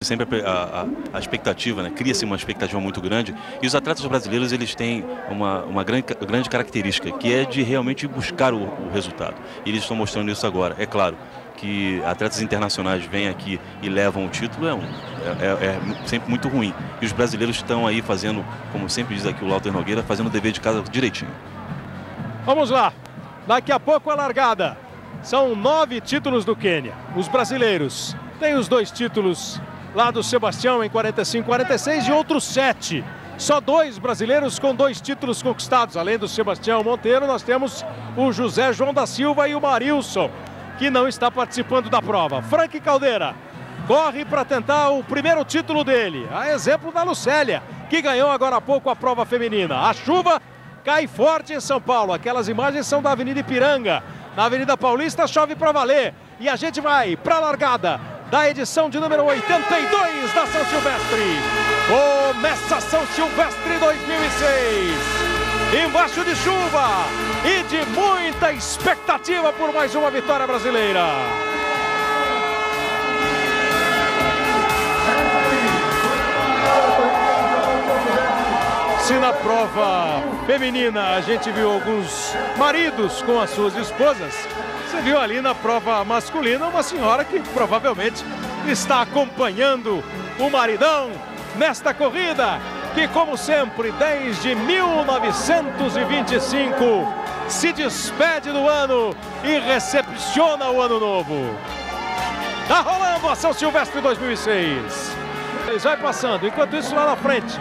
Sempre a expectativa, né? Cria-se uma expectativa muito grande, e os atletas brasileiros eles têm uma grande característica, que é de realmente buscar o resultado. E eles estão mostrando isso agora. É claro que atletas internacionais vêm aqui e levam o título, é sempre muito ruim. E os brasileiros estão aí fazendo, como sempre diz aqui o Lauter Nogueira, fazendo o dever de casa direitinho. Vamos lá, daqui a pouco a largada. São 9 títulos do Quênia. Os brasileiros têm os 2 títulos lá do Sebastião em 45-46 e outros 7. Só 2 brasileiros com 2 títulos conquistados. Além do Sebastião Monteiro, nós temos o José João da Silva e o Marilson, que não está participando da prova. Frank Caldeira corre para tentar o primeiro título dele. A exemplo da Lucélia, que ganhou agora há pouco a prova feminina. A chuva cai forte em São Paulo. Aquelas imagens são da Avenida Ipiranga. Na Avenida Paulista chove para valer. E a gente vai para a largada da edição de número 82 da São Silvestre. Começa São Silvestre 2006. Embaixo de chuva e de muita expectativa por mais uma vitória brasileira. Se na prova feminina a gente viu alguns maridos com as suas esposas, você viu ali na prova masculina uma senhora que provavelmente está acompanhando o maridão nesta corrida, que como sempre, desde 1925, se despede do ano e recepciona o ano novo. Tá rolando a São Silvestre 2006. Eles vai passando, enquanto isso lá na frente,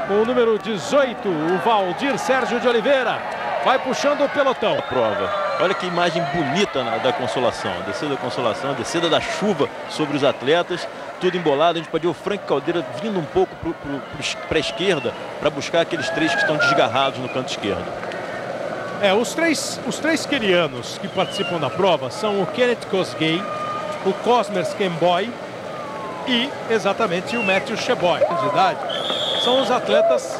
com o número 18, o Valdir Sérgio de Oliveira, vai puxando o pelotão. A prova. Olha que imagem bonita da Consolação. A descida da Consolação, a descida da chuva sobre os atletas. Tudo embolado. A gente pode ver o Frank Caldeira vindo um pouco para a esquerda para buscar aqueles 3 que estão desgarrados no canto esquerdo. Os três quenianos que participam da prova são o Kenneth Kosgei, o Cosmers Kemboi e exatamente o Matthew Cheboy. De idade, são os atletas.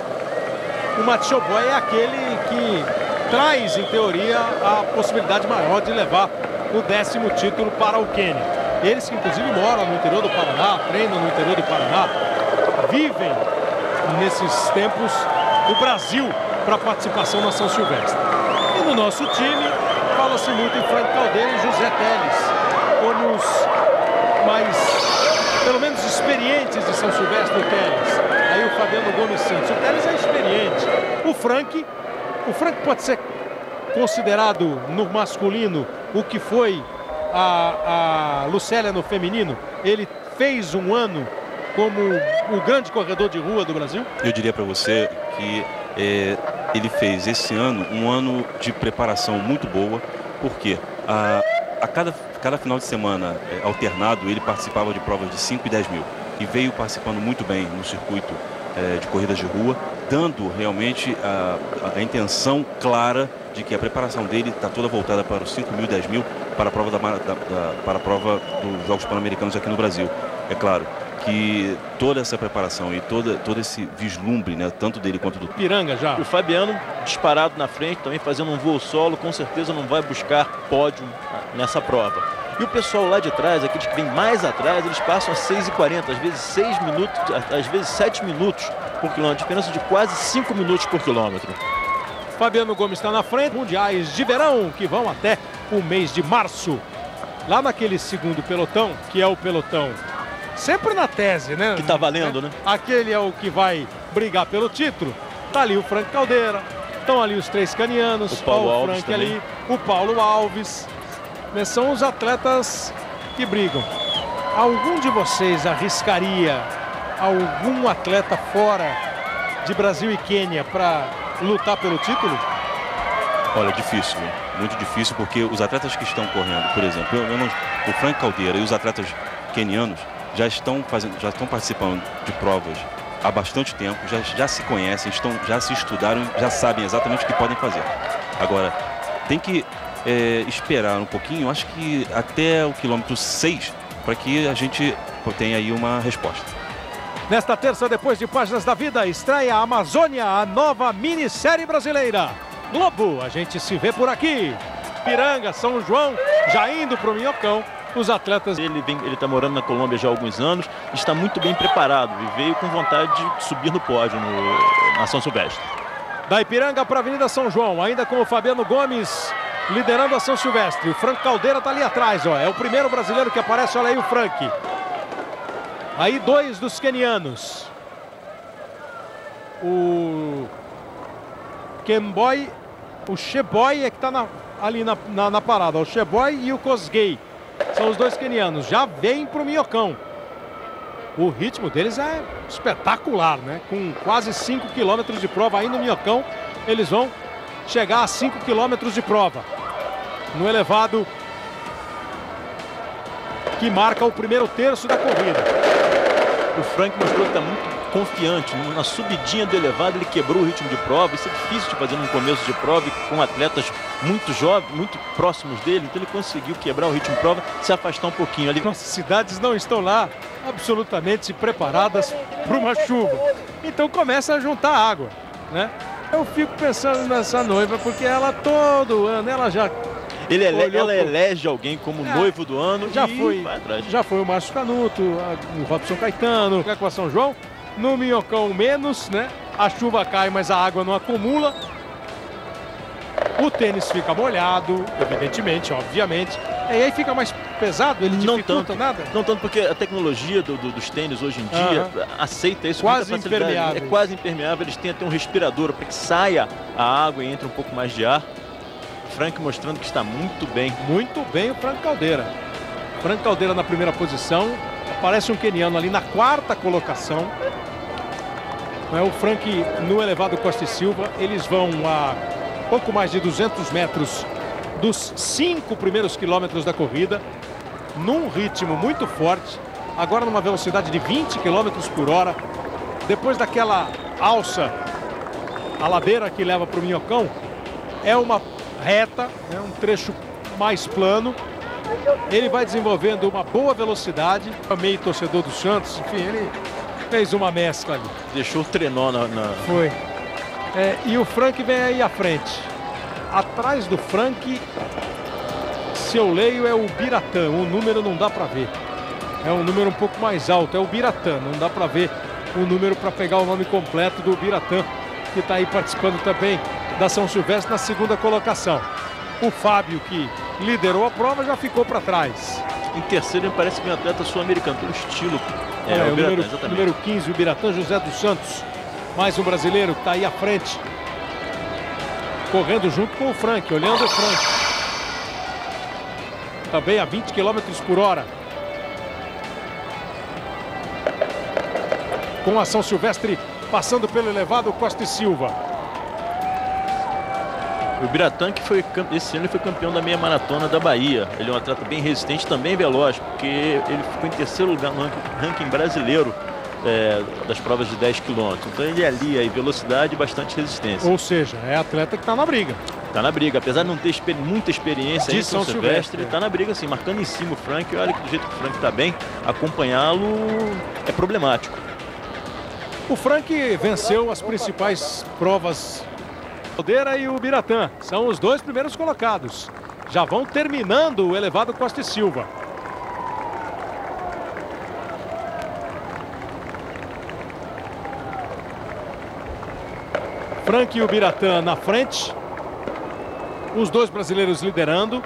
O Matthew Cheboy é aquele que traz, em teoria, a possibilidade maior de levar o 10º título para o Quênia. Eles que inclusive moram no interior do Paraná, treinam no interior do Paraná, vivem nesses tempos o Brasil para a participação na São Silvestre. E no nosso time, fala-se muito em Frank Caldeira e José Teles, como os mais, pelo menos, experientes de São Silvestre. O Teles, aí o Fabiano Gomes Santos. O Teles é experiente. O Frank pode ser considerado no masculino o que foi a Lucélia no feminino. Ele fez um ano como o grande corredor de rua do Brasil. Eu diria para você que ele fez esse ano um ano de preparação muito boa, porque a cada final de semana alternado ele participava de provas de 5 e 10 mil e veio participando muito bem no circuito de corridas de rua, dando realmente a intenção clara de que a preparação dele está toda voltada para os 5 mil, 10 mil, para a prova, para a prova dos Jogos Pan-Americanos aqui no Brasil. É claro que toda essa preparação e todo esse vislumbre, né, tanto dele quanto do Piranga já. O Fabiano disparado na frente, também fazendo um voo solo, com certeza não vai buscar pódio nessa prova. E o pessoal lá de trás, aqueles que vêm mais atrás, eles passam a 6h40, às vezes 6 minutos, às vezes 7 minutos por quilômetro, diferença de quase 5 minutos por quilômetro. Fabiano Gomes está na frente. Mundiais de verão que vão até o mês de março. Lá naquele segundo pelotão, que é o pelotão sempre na tese, né? Que tá valendo, né? Aquele é o que vai brigar pelo título. Tá ali o Frank Caldeira, estão ali os 3 canianos, o Paulo o Alves Frank também. ali, o Paulo Alves. São os atletas que brigam. Algum de vocês arriscaria algum atleta fora de Brasil e Quênia para lutar pelo título? Olha, difícil, muito difícil, porque os atletas que estão correndo, por exemplo, o Frank Caldeira e os atletas quenianos já estão participando de provas há bastante tempo, já se conhecem, já se estudaram, já sabem exatamente o que podem fazer. Agora, tem que esperar um pouquinho, acho que até o quilômetro 6, para que a gente tenha aí uma resposta. Nesta terça, depois de Páginas da Vida, estreia a Amazônia, a nova minissérie brasileira. Globo, a gente se vê por aqui. Piranga, São João, já indo para o Minhocão. os atletas. Ele está morando na Colômbia já há alguns anos, está muito bem preparado e veio com vontade de subir no pódio na São Silvestre. Da Ipiranga para a Avenida São João, ainda com o Fabiano Gomes liderando a São Silvestre. O Frank Caldeira está ali atrás, ó. É o primeiro brasileiro que aparece, olha aí o Frank. Aí 2 dos quenianos. O Kemboy, o Cheboy é que está ali na parada. O Cheboy e o Kosgei são os 2 quenianos. Já vem para o minhocão. O ritmo deles é espetacular, né? Com quase 5 quilômetros de prova aí no minhocão, eles vão chegar a 5 quilômetros de prova. No elevado que marca o primeiro terço da corrida. O Frank mostrou que está muito confiante. Na subidinha do elevado ele quebrou o ritmo de prova. Isso é difícil de fazer no começo de prova e com atletas muito jovens, muito próximos dele. Então ele conseguiu quebrar o ritmo de prova, se afastar um pouquinho ali. Nossas cidades não estão lá absolutamente preparadas para uma chuva. Então começa a juntar água, né? Eu fico pensando nessa noiva porque ela todo ano, ela já... Ela elege alguém como noivo do ano já foi o Márcio Canuto, o Robson Caetano, com a São João. No minhocão menos, né? A chuva cai, mas a água não acumula. O tênis fica molhado, evidentemente, obviamente. E aí fica mais pesado, ele dificulta nada? Não tanto, porque a tecnologia dos tênis hoje em dia aceita isso. Quase impermeável. É quase impermeável, eles têm até um respirador para que saia a água e entre um pouco mais de ar. Frank mostrando que está muito bem. Muito bem o Frank Caldeira. Frank Caldeira na primeira posição. Aparece um queniano ali na 4ª colocação. O Frank no elevado Costa e Silva. Eles vão a pouco mais de 200 metros dos 5 primeiros quilômetros da corrida. Num ritmo muito forte. Agora numa velocidade de 20 km por hora. Depois daquela alça, a ladeira que leva para o minhocão, é uma reta, né, um trecho mais plano. Ele vai desenvolvendo uma boa velocidade. Meio torcedor do Santos, enfim, ele fez uma mescla ali. Deixou o trenó Foi. E o Frank vem aí à frente. Atrás do Frank, se eu leio, é o Biratã. O número não dá para ver. É um número um pouco mais alto, é o Biratã. Não dá para ver o número para pegar o nome completo do Biratã, que está aí participando também da São Silvestre na 2ª colocação. O Fábio, que liderou a prova, já ficou para trás. Em terceiro, me parece que um atleta sul-americano, tem um estilo. O Biratã, número 15, o Biratã José dos Santos. Mais um brasileiro que está aí à frente. Correndo junto com o Frank, olhando o Frank. Também a 20 km por hora. Com a São Silvestre passando pelo elevado Costa e Silva. O Biratã, que esse ano ele foi campeão da meia maratona da Bahia. Ele é um atleta bem resistente, também veloz, porque ele ficou em terceiro lugar no ranking brasileiro das provas de 10 km. Então ele alia aí velocidade e bastante resistência. Ou seja, é atleta que está na briga. Está na briga, apesar de não ter muita experiência em São Silvestre, está na briga, assim, marcando em cima o Frank. Olha que do jeito que o Frank está bem, acompanhá-lo é problemático. O Frank venceu as principais provas. Caldeira e o Biratã são os 2 primeiros colocados. Já vão terminando o elevado Costa e Silva. Frank e o Biratã na frente. Os 2 brasileiros liderando.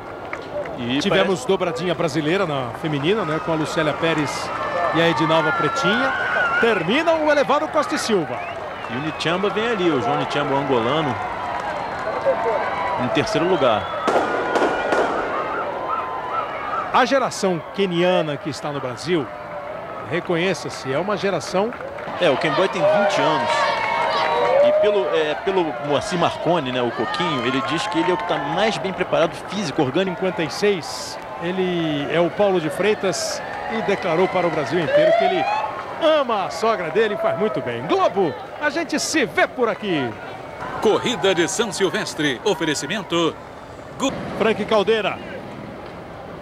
E tivemos dobradinha brasileira na feminina, né, com a Lucélia Pérez e a Edinalva Pretinha. Termina o elevado Costa e Silva. E o Nichamba vem ali, o João Nichamba, o angolano, em terceiro lugar. A geração queniana que está no Brasil, reconheça-se, é uma geração... O Kemboy tem 20 anos. E pelo Moacir Marconi, né, o Coquinho, ele diz que ele é o que está mais bem preparado físico, orgânico. 56, ele é o Paulo de Freitas e declarou para o Brasil inteiro que ele ama a sogra dele e faz muito bem. Globo, a gente se vê por aqui. Corrida de São Silvestre, oferecimento... Frank Caldeira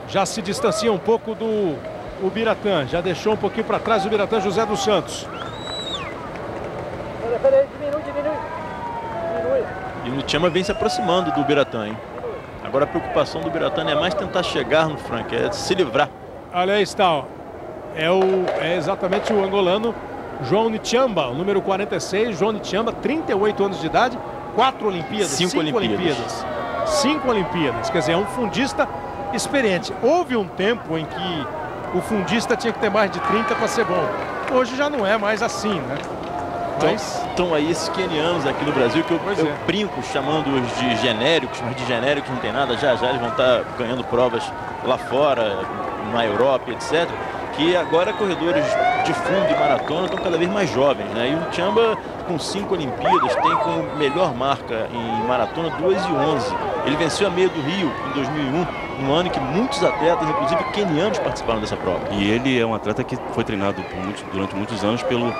já se distancia um pouco do Biratã, já deixou um pouquinho para trás o Biratã José dos Santos. E o Nichamba vem se aproximando do Biratã, hein? Agora a preocupação do Biratã é mais tentar chegar no Frank, é se livrar Olha aí está, ó. É exatamente o angolano João Nichamba, o número 46. João Nichamba, 38 anos de idade, 4 Olimpíadas, 5 Olimpíadas. 5 Olimpíadas, quer dizer, é um fundista experiente. Houve um tempo em que o fundista tinha que ter mais de 30 para ser bom. Hoje já não é mais assim, né? Mas... Então aí esses quenianos aqui no Brasil, que eu brinco chamando-os de genéricos, mas de genéricos não tem nada, já eles vão estar ganhando provas lá fora, na Europa, etc. Que agora corredores de fundo e maratona estão cada vez mais jovens, né? E o Nichamba, com 5 Olimpíadas, tem como melhor marca em maratona 2:11. Ele venceu a meia do Rio em 2001, um ano em que muitos atletas, inclusive quenianos, participaram dessa prova. E ele é um atleta que foi treinado durante muitos anos pelo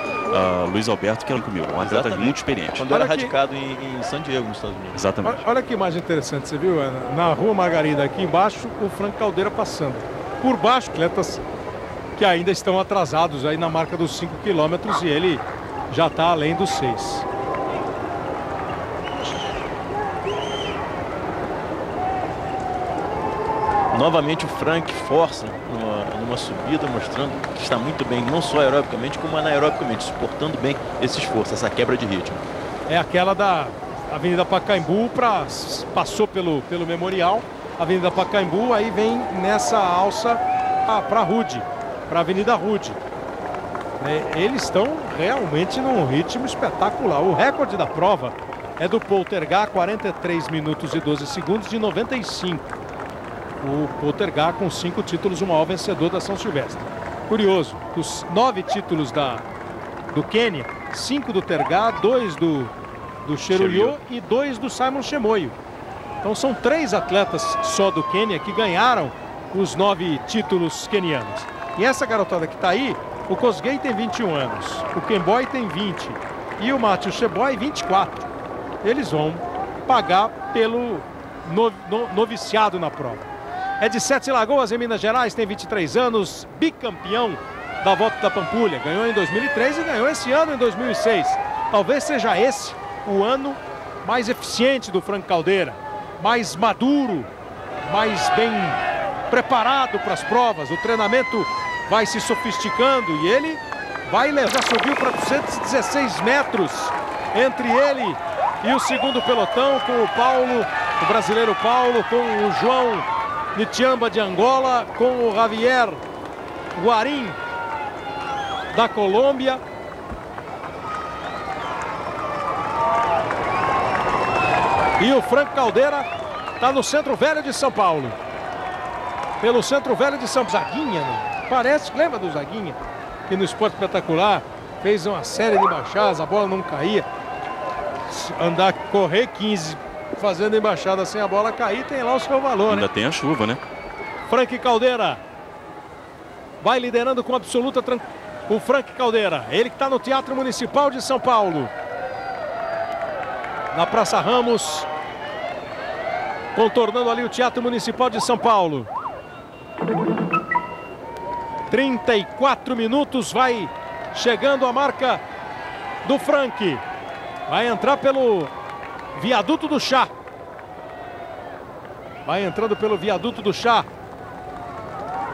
Luiz Alberto, que era comigo, um atleta muito experiente. Quando era radicado em San Diego, nos Estados Unidos. Exatamente. Olha que imagem interessante, você viu, Ana? Na Rua Margarida, aqui embaixo, o Frank Caldeira passando. Por baixo, atletas que ainda estão atrasados aí na marca dos 5 quilômetros, e ele já está além dos 6. Novamente o Frank força numa subida, mostrando que está muito bem, não só aerobicamente, como anaerobicamente, suportando bem esse esforço, essa quebra de ritmo. É aquela da Avenida Pacaembu, passou pelo Memorial, Avenida Pacaembu, aí vem nessa alça para Rude, para a Avenida Rude. Eles estão realmente num ritmo espetacular. O recorde da prova é do Poltergar, 43 minutos e 12 segundos de 95. O Poltergar com 5 títulos, o maior vencedor da São Silvestre. Curioso, dos 9 títulos do Quênia, 5 do Tergar, 2 do Cheruiyot e 2 do Simon Chemoio. Então são 3 atletas só do Quênia que ganharam os 9 títulos quenianos. E essa garotada que está aí, o Kosgei tem 21 anos, o Kemboi tem 20 e o Matthew Cheboy 24. Eles vão pagar pelo noviciado na prova. É de Sete Lagoas, em Minas Gerais, tem 23 anos, bicampeão da Volta da Pampulha. Ganhou em 2003 e ganhou esse ano em 2006. Talvez seja esse o ano mais eficiente do Frank Caldeira, mais maduro, mais bem preparado para as provas. O treinamento vai se sofisticando e ele já subiu para 216 metros entre ele e o segundo pelotão, com o Paulo, o brasileiro Paulo, com o João Nichamba de Angola, com o Javier Guarim da Colômbia. E o Frank Caldeira está no Centro Velho de São Paulo. Pelo Centro Velho de São Paulo. Zaguinha, né? Parece, lembra do Zaguinha? Que no Esporte Espetacular fez uma série de embaixadas, a bola não caía. Correr 15 fazendo embaixada sem a bola cair, tem lá o seu valor, ainda né? tem a chuva, né? Frank Caldeira vai liderando com absoluta tranquilidade. O Frank Caldeira, ele que está no Teatro Municipal de São Paulo, na Praça Ramos, contornando ali o Teatro Municipal de São Paulo. 34 minutos, vai chegando a marca do Frank. Vai entrar pelo Viaduto do Chá. Vai entrando pelo Viaduto do Chá.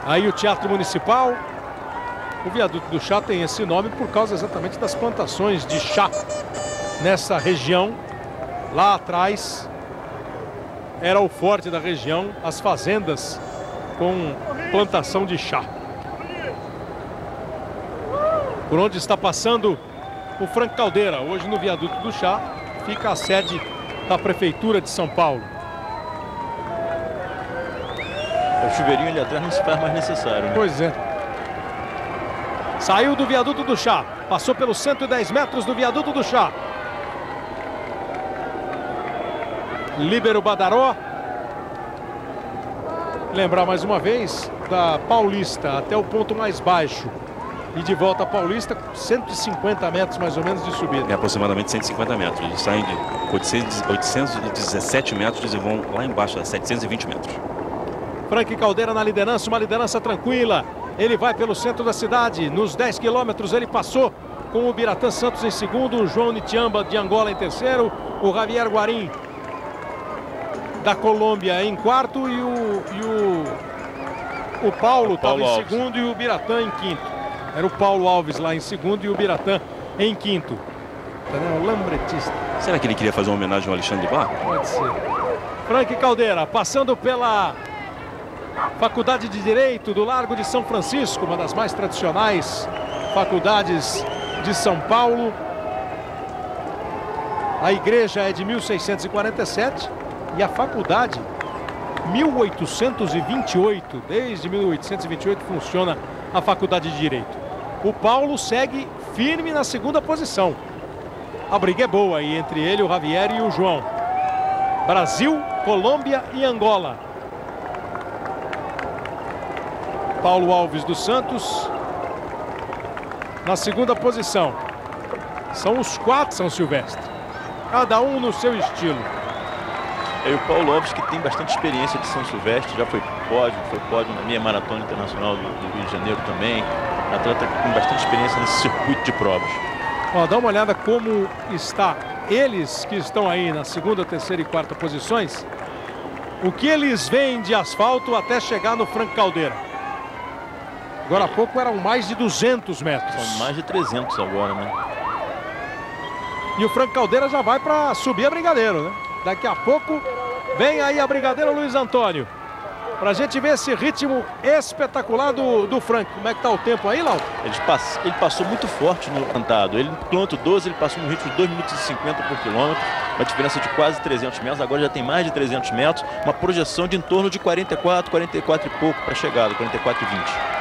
Aí o Teatro Municipal. O Viaduto do Chá tem esse nome por causa exatamente das plantações de chá nessa região. Lá atrás era o forte da região, as fazendas com plantação de chá. Por onde está passando o Frank Caldeira, hoje no Viaduto do Chá, fica a sede da Prefeitura de São Paulo. O chuveirinho ali atrás não se faz mais necessário, né? Pois é. Saiu do Viaduto do Chá, passou pelos 110 metros do Viaduto do Chá. Líbero Badaró. Lembrar mais uma vez da Paulista até o ponto mais baixo. E de volta a Paulista, 150 metros mais ou menos de subida. É aproximadamente 150 metros. Eles saem de 817 metros e vão lá embaixo, a 720 metros. Frank Caldeira na liderança, uma liderança tranquila. Ele vai pelo centro da cidade. Nos 10 quilômetros ele passou com o Biratã Santos em segundo, o João Nichamba de Angola em terceiro, o Javier Guarim da Colômbia em quarto e o O Paulo estava em Alves. segundo e o Biratã em quinto. Era o Paulo Alves lá em segundo e o Biratã em quinto. O lambretista. Será que ele queria fazer uma homenagem ao Alexandre de Bar? Pode ser. Frank Caldeira, passando pela Faculdade de Direito do Largo de São Francisco, uma das mais tradicionais faculdades de São Paulo. A igreja é de 1647 e a faculdade 1828. Desde 1828 funciona a Faculdade de Direito. O Paulo segue firme na segunda posição. A briga é boa aí entre ele, o Javier e o João. Brasil, Colômbia e Angola. Paulo Alves dos Santos na segunda posição. São os 4 São Silvestre, cada um no seu estilo. E o Paulo Alves, que tem bastante experiência de São Silvestre, já foi pódio na meia maratona internacional do Rio de Janeiro também. Atleta que tem bastante experiência nesse circuito de provas. Ó, dá uma olhada como está eles que estão aí na segunda, terceira e quarta posições. O que eles veem de asfalto até chegar no Frank Caldeira. Agora há pouco eram mais de 200 metros. São mais de 300 agora, né? E o Frank Caldeira já vai para subir a Brigadeiro, né? Daqui a pouco vem aí a Brigadeiro Luiz Antônio. Pra gente ver esse ritmo espetacular do Frank. Como é que tá o tempo aí, Lau? Ele passou muito forte no cantado. Ele, no quilômetro 12, ele passou no ritmo de 2 minutos e 50 por quilômetro. Uma diferença de quase 300 metros. Agora já tem mais de 300 metros. Uma projeção de em torno de 44 e pouco para a chegada, 44,20.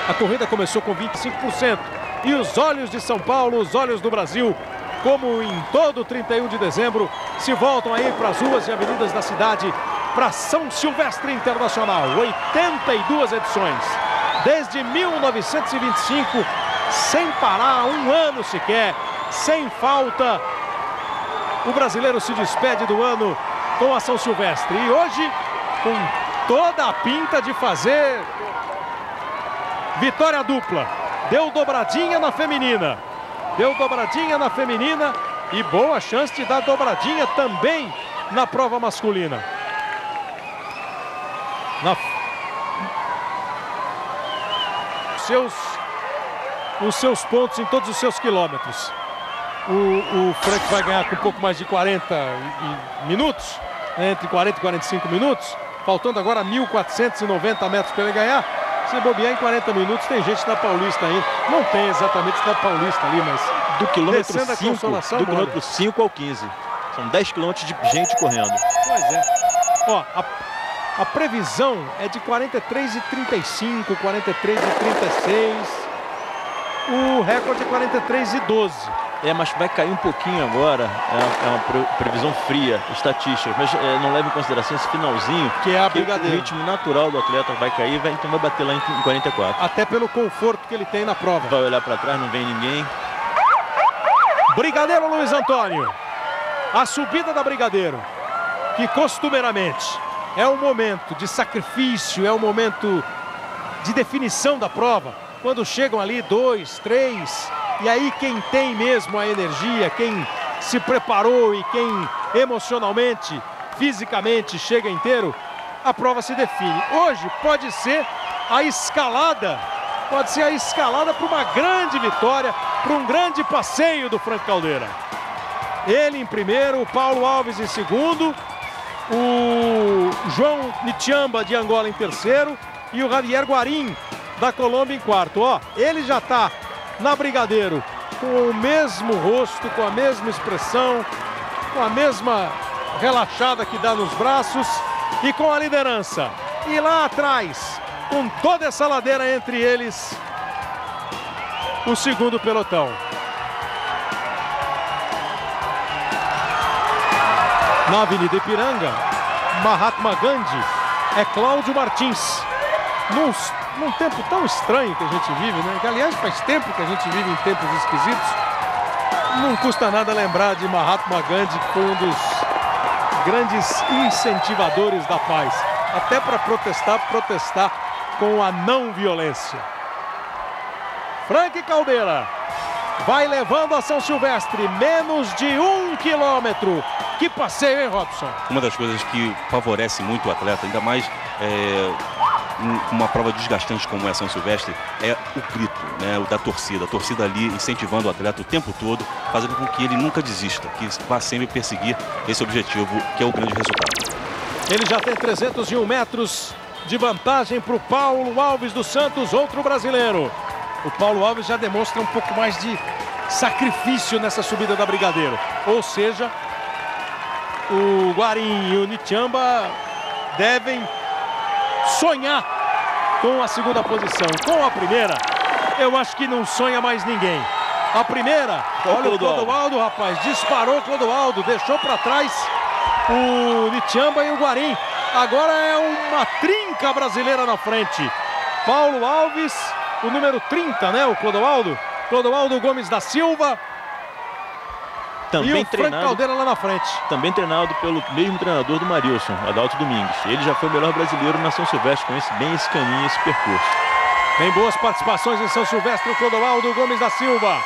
A corrida começou com 25%. E os olhos de São Paulo, os olhos do Brasil, como em todo 31 de dezembro, se voltam aí para as ruas e avenidas da cidade para São Silvestre Internacional. 82 edições. Desde 1925, sem parar um ano sequer, sem falta. O brasileiro se despede do ano com a São Silvestre. E hoje, com toda a pinta de fazer vitória dupla. Deu dobradinha na feminina. Deu dobradinha na feminina e boa chance de dar dobradinha também na prova masculina. Os seus pontos em todos os seus quilômetros. O Frank vai ganhar com um pouco mais de 40 minutos, entre 40 e 45 minutos, faltando agora 1.490 metros para ele ganhar. Se bobear em 40 minutos, tem gente da Paulista ainda. Não tem exatamente da Paulista ali, mas do quilômetro descendo a Consolação, do quilômetro 5 ao 15. São 10 quilômetros de gente correndo. Pois é. Ó, a previsão é de 43,35, 43,36. O recorde é 43,12. Mas vai cair um pouquinho agora. É uma previsão fria, estatística. Mas não leva em consideração esse finalzinho, que é a o Brigadeiro. ritmo natural do atleta vai cair, então vai bater lá em 44. Até pelo conforto que ele tem na prova. Vai olhar para trás, não vem ninguém. Brigadeiro Luiz Antônio. A subida da Brigadeiro, que costumeiramente é um momento de sacrifício, é um momento de definição da prova. Quando chegam ali 2, 3, e aí quem tem mesmo a energia, quem se preparou e quem emocionalmente, fisicamente chega inteiro, a prova se define. Hoje pode ser a escalada, para uma grande vitória, para um grande passeio do Frank Caldeira. Ele em primeiro, o Paulo Alves em segundo, o João Nichamba de Angola em terceiro e o Javier Guarim da Colômbia em quarto. Ó, ele já está na Brigadeiro com o mesmo rosto, com a mesma expressão, com a mesma relaxada que dá nos braços e com a liderança. E lá atrás, com toda essa ladeira entre eles, o segundo pelotão. Na Avenida Ipiranga, Mahatma Gandhi é Cláudio Martins. Num tempo tão estranho que a gente vive, né? Que, aliás, faz tempo que a gente vive em tempos esquisitos. Não custa nada lembrar de Mahatma Gandhi, que foi um dos grandes incentivadores da paz. Até para protestar com a não violência. Frank Caldeira vai levando a São Silvestre menos de 1 quilômetro. Que passeio, hein, Robson? Uma das coisas que favorece muito o atleta, ainda mais uma prova desgastante como é São Silvestre, é o grito, né, o da torcida. A torcida ali incentivando o atleta o tempo todo, fazendo com que ele nunca desista, que vá sempre perseguir esse objetivo, que é o grande resultado. Ele já tem 301 metros de vantagem para o Paulo Alves dos Santos, outro brasileiro. O Paulo Alves já demonstra um pouco mais de sacrifício nessa subida da Brigadeiro. Ou seja, o Guarim e o Nichamba devem sonhar com a segunda posição. Com a primeira, eu acho que não sonha mais ninguém. A primeira, olha o Clodoaldo, rapaz, disparou o Clodoaldo, deixou para trás o Nichamba e o Guarim. Agora é uma trinca brasileira na frente. Paulo Alves, o número 30, né, o Clodoaldo Gomes da Silva. Também e o Frank Caldeira lá na frente. Também treinado pelo mesmo treinador do Marilson, Adalto Domingues. Ele já foi o melhor brasileiro na São Silvestre, conhece bem esse caminho, esse percurso. Tem boas participações em São Silvestre, o Clodoaldo Gomes da Silva.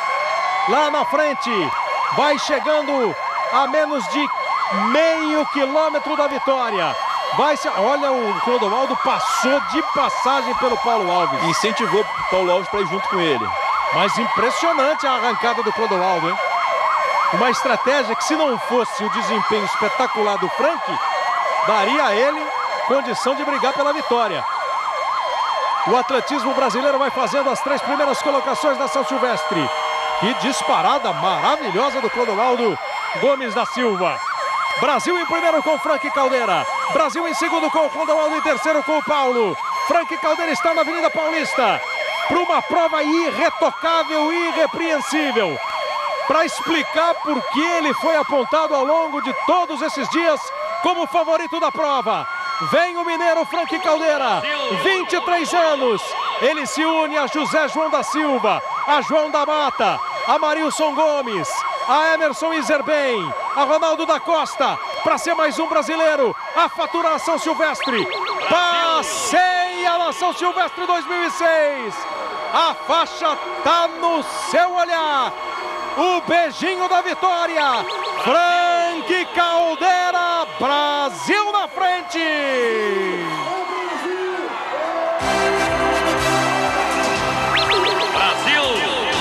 Lá na frente, vai chegando a menos de meio quilômetro da vitória. Olha, o Clodoaldo passou de passagem pelo Paulo Alves. Incentivou o Paulo Alves para ir junto com ele. Mas impressionante a arrancada do Clodoaldo, hein? Uma estratégia que, se não fosse o desempenho espetacular do Frank, daria a ele condição de brigar pela vitória. O atletismo brasileiro vai fazendo as 3 primeiras colocações da São Silvestre. Que disparada maravilhosa do Clodoaldo Gomes da Silva. Brasil em primeiro com Frank Caldeira. Brasil em segundo com o Clodoaldo, em terceiro com o Paulo. Frank Caldeira está na Avenida Paulista para uma prova irretocável e irrepreensível. Para explicar por que ele foi apontado ao longo de todos esses dias como favorito da prova. Vem o mineiro Frank Caldeira, 23 anos. Ele se une a José João da Silva, a João da Mata, a Marilson Gomes, a Emerson Iserben, a Ronaldo da Costa, para ser mais um brasileiro a faturar a São Silvestre. Passeia na São Silvestre 2006. A faixa tá no seu olhar. O beijinho da vitória. Frank Caldeira, Brasil na frente.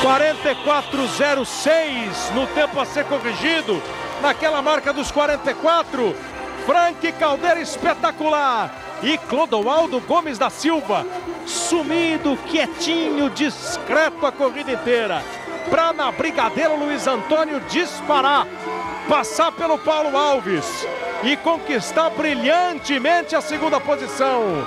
44:06 no tempo a ser corrigido. Naquela marca dos 44. Frank Caldeira espetacular. E Clodoaldo Gomes da Silva sumido, quietinho, discreto a corrida inteira. Para na Brigadeiro Luiz Antônio disparar, passar pelo Paulo Alves e conquistar brilhantemente a segunda posição.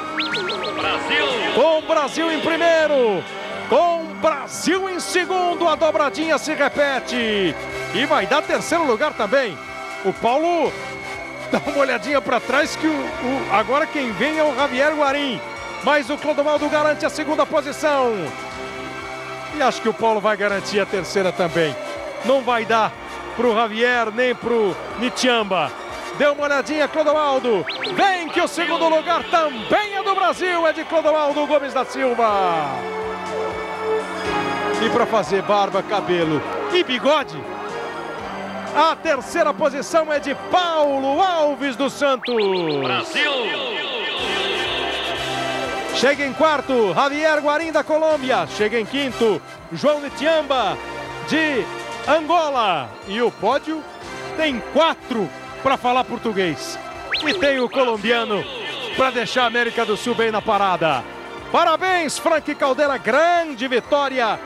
Brasil! Com o Brasil em primeiro, com o Brasil em segundo, a dobradinha se repete. E vai dar terceiro lugar também. O Paulo dá uma olhadinha para trás que agora quem vem é o Javier Guarim. Mas o Clodoaldo garante a segunda posição. E acho que o Paulo vai garantir a terceira também. Não vai dar pro Javier nem pro Nichamba. Deu uma olhadinha, Clodoaldo. Vem que o segundo lugar também é do Brasil. É de Clodoaldo Gomes da Silva. E para fazer barba, cabelo e bigode, a terceira posição é de Paulo Alves dos Santos. Brasil! Chega em quarto, Javier Guarim da Colômbia. Chega em quinto, João Nichamba de Angola. E o pódio tem 4 para falar português. E tem o colombiano para deixar a América do Sul bem na parada. Parabéns, Frank Caldeira, grande vitória.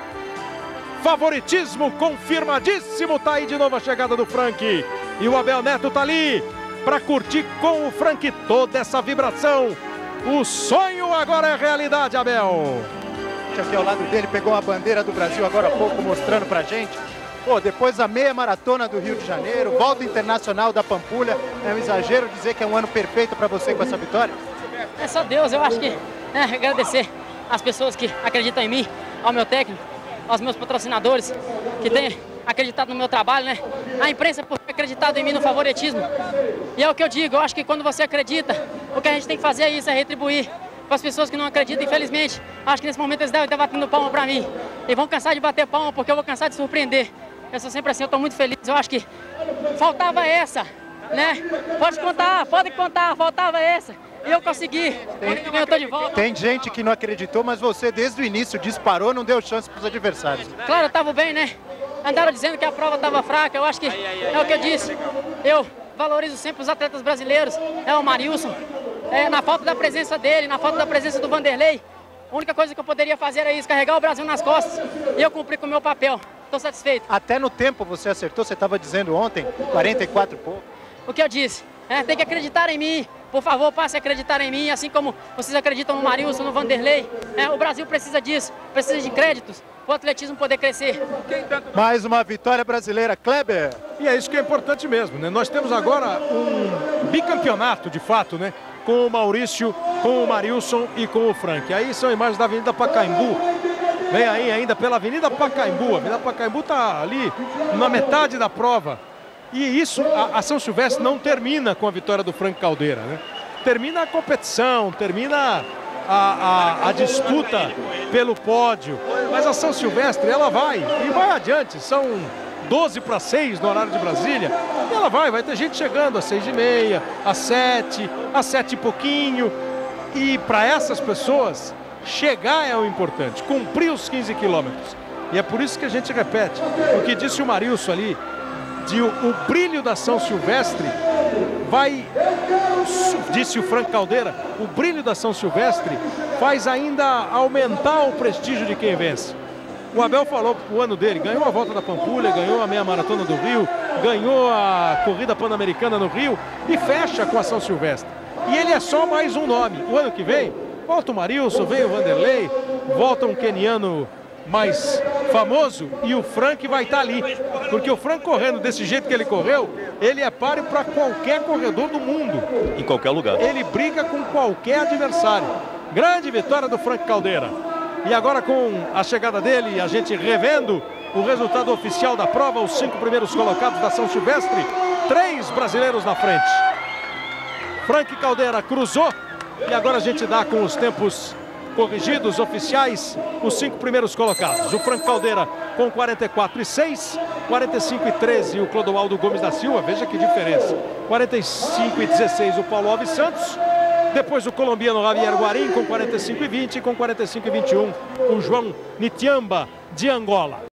Favoritismo confirmadíssimo. Tá aí de novo a chegada do Frank. E o Abel Neto tá ali para curtir com o Frank toda essa vibração. O sonho agora é realidade, Abel. Aqui ao lado dele, pegou a bandeira do Brasil agora há pouco, mostrando pra gente. Pô, depois da meia maratona do Rio de Janeiro, volta internacional da Pampulha, é um exagero dizer que é um ano perfeito para você com essa vitória? É só Deus, eu acho que agradecer as pessoas que acreditam em mim, ao meu técnico, aos meus patrocinadores, que têm acreditado no meu trabalho, né? A imprensa por ter acreditado em mim no favoritismo. E é o que eu digo, eu acho que quando você acredita, o que a gente tem que fazer é isso, é retribuir para as pessoas que não acreditam, infelizmente. Acho que nesse momento eles devem estar batendo palma para mim. E vão cansar de bater palma, porque eu vou cansar de surpreender. Eu sou sempre assim, eu estou muito feliz. Eu acho que faltava essa, né? Pode contar, faltava essa. E eu consegui. Eu tô de volta. Tem gente que não acreditou, mas você desde o início disparou, não deu chance para os adversários. Claro, eu tava bem, né? Andaram dizendo que a prova estava fraca. Eu acho que é o que eu disse. Eu valorizo sempre os atletas brasileiros. É o Marilson. Na falta da presença dele, na falta da presença do Vanderlei, a única coisa que eu poderia fazer era isso, carregar o Brasil nas costas. E eu cumpri com o meu papel. Estou satisfeito. Até no tempo você acertou, você estava dizendo ontem, 44 e pouco. O que eu disse, tem que acreditar em mim. Por favor, passe a acreditar em mim, assim como vocês acreditam no Marilson, no Vanderlei. O Brasil precisa disso, precisa de créditos para o atletismo poder crescer. Mais uma vitória brasileira, Kleber. E é isso que é importante mesmo, né? Nós temos agora um bicampeonato, de fato, né? Com o Maurício, com o Marilson e com o Frank. Aí são imagens da Avenida Pacaembu. Vem aí ainda pela Avenida Pacaembu. A Avenida Pacaembu está ali na metade da prova. E isso, a São Silvestre não termina com a vitória do Frank Caldeira, né? Termina a competição, termina a disputa pelo pódio. Mas a São Silvestre, ela vai e vai adiante. São 12:06 no horário de Brasília. E ela vai ter gente chegando às 6:30, às 7, às 7 e pouquinho. E para essas pessoas, chegar é o importante, cumprir os 15 quilômetros. E é por isso que a gente repete o que disse o Marilson ali, o brilho da São Silvestre disse o Frank Caldeira, o brilho da São Silvestre faz ainda aumentar o prestígio de quem vence. O Abel falou o ano dele, ganhou a Volta da Pampulha, ganhou a Meia Maratona do Rio, ganhou a Corrida Pan-Americana no Rio e fecha com a São Silvestre. E ele é só mais um nome. O ano que vem, volta o Marilson, vem o Vanderlei, volta um queniano mais famoso e o Frank vai estar ali. Porque o Frank correndo desse jeito que ele correu, ele é páreo para qualquer corredor do mundo. Em qualquer lugar. Ele briga com qualquer adversário. Grande vitória do Frank Caldeira. E agora com a chegada dele, a gente revendo o resultado oficial da prova, os 5 primeiros colocados da São Silvestre, 3 brasileiros na frente. Frank Caldeira cruzou e agora a gente dá com os tempos corrigidos oficiais os 5 primeiros colocados. O Frank Caldeira com 44:06, 45:13 o Clodoaldo Gomes da Silva, veja que diferença. 45:16 o Paulo Alves Santos. Depois o colombiano Javier Guarín com 45:20 e com 45:21 o João Nitiamba de Angola.